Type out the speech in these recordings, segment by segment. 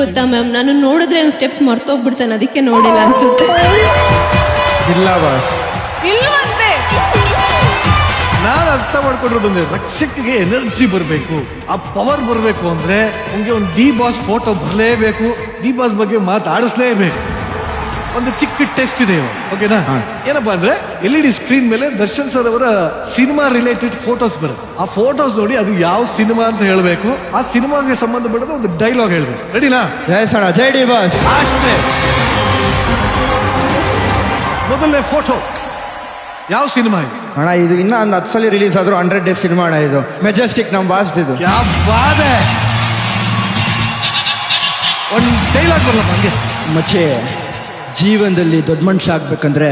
ಗೊತ್ತಾ ಮ್ಯಾಮ್, ನಾನು ನೋಡಿದ್ರೆ ಅವ್ನು ಸ್ಟೆಪ್ಸ್ ಮರ್ತೋಗ್ಬಿಡ್ತಾನೆ, ಅದಕ್ಕೆ ನೋಡಿಲ್ಲ ಅನ್ಸುತ್ತೆ. ಇಲ್ಲ ಬಾಸ್, ಇಲ್ವಂತೆ. ನಾನು ಅರ್ಥ ಮಾಡ್ಕೊಂಡಿರೋದು ಅಂದ್ರೆ ರಕ್ಷಕ್ಗೆ ಎನರ್ಜಿ ಬರಬೇಕು, ಆ ಪವರ್ ಬರಬೇಕು ಅಂದ್ರೆ ನಿಮ್ಗೆ ಒಂದು ಡಿ ಬಾಸ್ ಫೋಟೋ ಬರಲೇಬೇಕು, ಡಿ ಬಾಸ್ ಬಗ್ಗೆ ಮಾತಾಡಿಸ್ಲೇಬೇಕು. ಒಂದು ಚಿಕ್ಕ ಟೆಸ್ಟ್ ಇದೆ ಓಕೆನಾ? ಏನಪ್ಪಾ ಅಂದ್ರೆ LED ಸ್ಕ್ರೀನ್ ಮೇಲೆ ದರ್ಶನ್ ಸರ್ ಅವರ ಸಿನಿಮಾ ರಿಲೇಟೆಡ್ ಫೋಟೋಸ್ ಬರುತ್ತೆ. ಆ ಫೋಟೋಸ್ ನೋಡಿ ಅದು ಯಾವ ಸಿನಿಮಾ ಅಂತ ಹೇಳಬೇಕು, ಆ ಸಿನಿಮಾಗೆ ಸಂಬಂಧಪಟ್ಟದ ಒಂದು ಡೈಲಾಗ್ ಹೇಳ್ಬೇಕು. ರೆಡಿನಾ? ಜೈ ಡಿ ಬಾಸ್. ಅಷ್ಟೇ. ಮೊದಲನೇ ಫೋಟೋ ಯಾವ ಸಿನಿಮಾ ಇದು? ಅಣ್ಣ ಇದು ಇನ್ನ ಒಂದು 10 ಸಲ ರಿಲೀಸ್ ಆದ್ರೂ 100 ಡೇಸ್ ಸಿನಿಮಾ ಅಣ್ಣ ಇದು. ಮೆಜೆಸ್ಟಿಕ್ ನಮ್ ಬಾಸ್ ಇದು. ಕ್ಯಾ ಬಾತ್ ಹೈ. ಒಂದು ಡೈಲಾಗ್ ಬರಲ್ಲ ಹಂಗೆ. ಮಚ್ಚೆ, ಜೀವನದಲ್ಲಿ ದೊಡ್ಡ ಮನುಷ್ಯ ಆಗ್ಬೇಕಂದ್ರೆ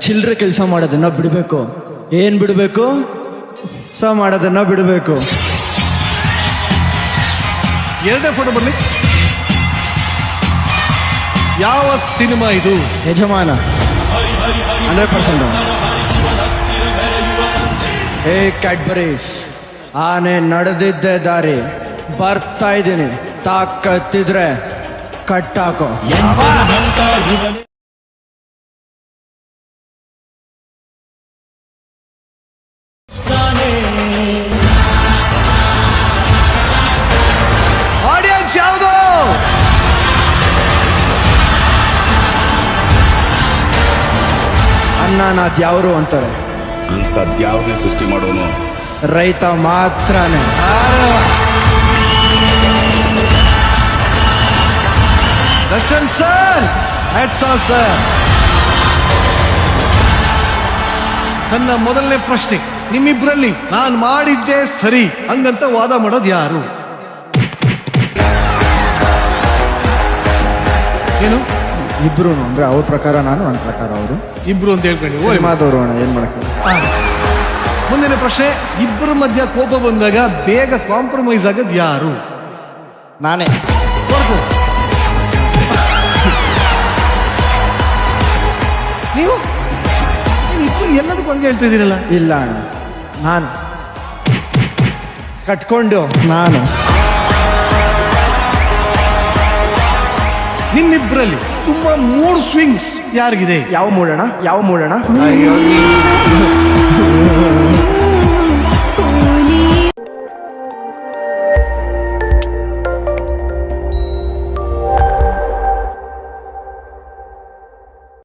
ಚಿಲ್ಲರೆ ಕೆಲಸ ಮಾಡೋದನ್ನ ಬಿಡಬೇಕು. ಏನ್ ಬಿಡಬೇಕು? ಕೆಲಸ ಮಾಡೋದನ್ನ ಬಿಡಬೇಕು. ಎರಡನೇ ಫೋಟೋ ಬರಲಿ. ಯಾವ ಸಿನಿಮಾ ಇದು? ಯಜಮಾನ 100%. ಹೇ ಕ್ಯಾಡ್ಬರೀಸ್, ಆನೆ ನಡೆದಿದ್ದೆ ದಾರಿ, ಬರ್ತಾ ಇದ್ದೀನಿ, ತಾಕತ್ತಿದ್ರೆ ಕಟ್ಟಾಕೋ. ಆಡಿಯನ್ಸ್ ಯಾವುದು? ಅನ್ನನಾಥ್ ಯಾವ್ರು ಅಂತಾರೆ, ಅಂಥದ್ಯಾವ್ರನ್ನೇ ಸೃಷ್ಟಿ ಮಾಡೋನು ರೈತ ಮಾತ್ರನೇ. Darshan sir, hats off sir. ನನ್ನ ಮೊದಲನೇ ಪ್ರಶ್ನೆ, ನಿಮ್ಮಿಬ್ರಲ್ಲಿ ನಾನು ಮಾಡಿದ್ದೆ ಸರಿ ಹಂಗಂತ ವಾದ ಮಾಡೋದು ಯಾರು? ಏನು? ಇಬ್ರು ಅಂದ್ರೆ ಅವ್ರ ಪ್ರಕಾರ ನಾನು, ನನ್ನ ಪ್ರಕಾರ ಅವರು. ಇಬ್ರು ಅಂತ ಹೇಳ್ಕೊಂಡು ಸಿನಿಮಾದವರು ಅಣ್ಣ, ಏನ್ ಮಾಡಕ್ಕೆ. ಮುಂದಿನ ಪ್ರಶ್ನೆ, ಇಬ್ಬರ ಮಧ್ಯ ಕೋಪ ಬಂದಾಗ ಬೇಗ ಕಾಂಪ್ರಮೈಸ್ ಆಗೋದು ಯಾರು? ನಾನೇ. ನೀವು ಇಬ್ರು ಎಲ್ಲದಕ್ಕೂ ಹಂಗೆ ಹೇಳ್ತಾ ಇದ್ದೀರಲ್ಲ? ಇಲ್ಲ ಅಣ್ಣ, ನಾನು ಕಟ್ಕೊಂಡು ನಾನು. ನಿಮ್ಮಿಬ್ಬರಲ್ಲಿ ತುಂಬಾ ಮೂಡ್ ಸ್ವಿಂಗ್ಸ್ ಯಾರಿಗಿದೆ? ಯಾವ ಮೂಡೋಣ? ಯಾವ ಮೂಡೋಣ? ಅಯ್ಯೋ